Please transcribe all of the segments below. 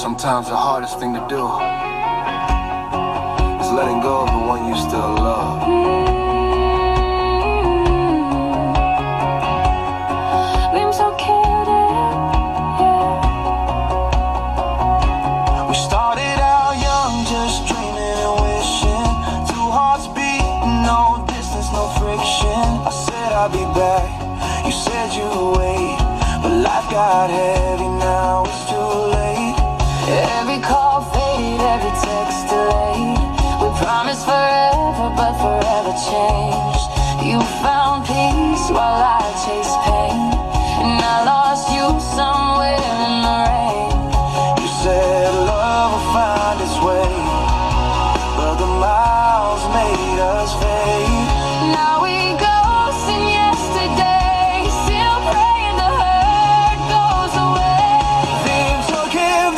Sometimes the hardest thing to do is letting go of the one you still love. Vim Txoj Kev, yeah. We started out young, just dreaming and wishing. Two hearts beating, no distance, no friction. I said I'd be back, you said you would wait, but life got heavy, now it's too late. Every call faded, every text delayed. We promised forever, but forever changed. You found peace while I chased pain, and I lost you somewhere in the rain. You said love will find its way, but the miles made us fade. Now we ghost in yesterday, still praying the hurt goes away. Vim Txoj Kev,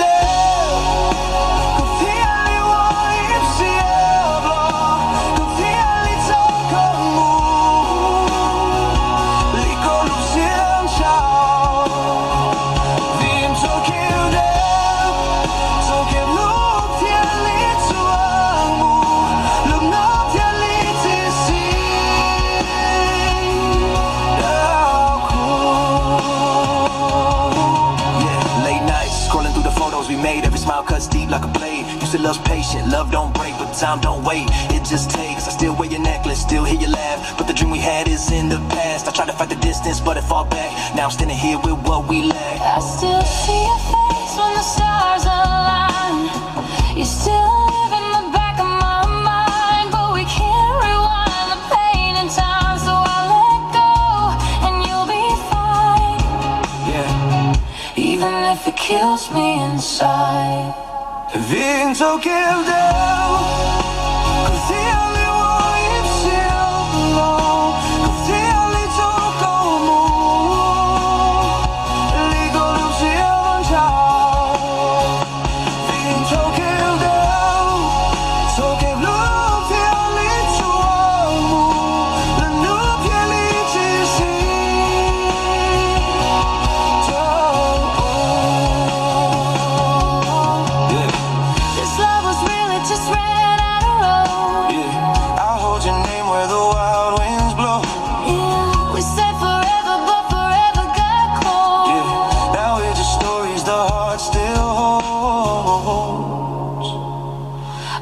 we made every smile cuts deep like a blade. You said love's patient, love don't break, but time don't wait. It just takes. I still wear your necklace, still hear your laugh, but the dream we had is in the past. I tried to fight the distance, but it fought back. Now I'm standing here with what we lack. I still see your face when the stars align. You still live in the back of my mind, but we can't rewind the pain and time. So I'll let go and you'll be fine. Yeah. Even if it kills me inside. Vim Txoj Kev, così alle vuoi insieme, così alle tocco mu, lì con l'usiamo ciao. Vim Txoj Kev, Txoj Kev lupi alle tuamu, la nupi alle ci si. This love was really just ran out of road. Yeah, I'll hold your name where the wild winds blow. Yeah, we said forever, but forever got cold. Yeah, now we're just stories the heart still holds.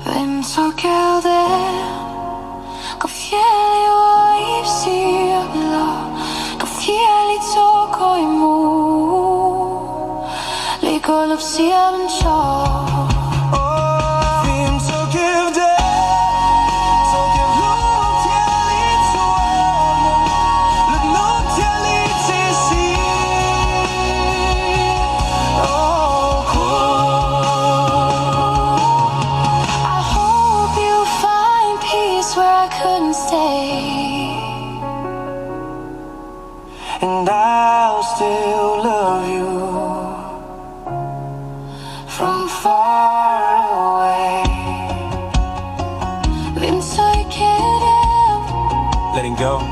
Vim Txoj Kev, confieli vuoi sirlo, confieli tocco i mu, li kolub siam ciò. Vim Txoj Kev, Txoj Kev lupi alle tuamu, la notte alle ci si. Oh, I hope you find peace where I couldn't stay, and I'll still love you from far away. Vim Txoj Kev, letting go.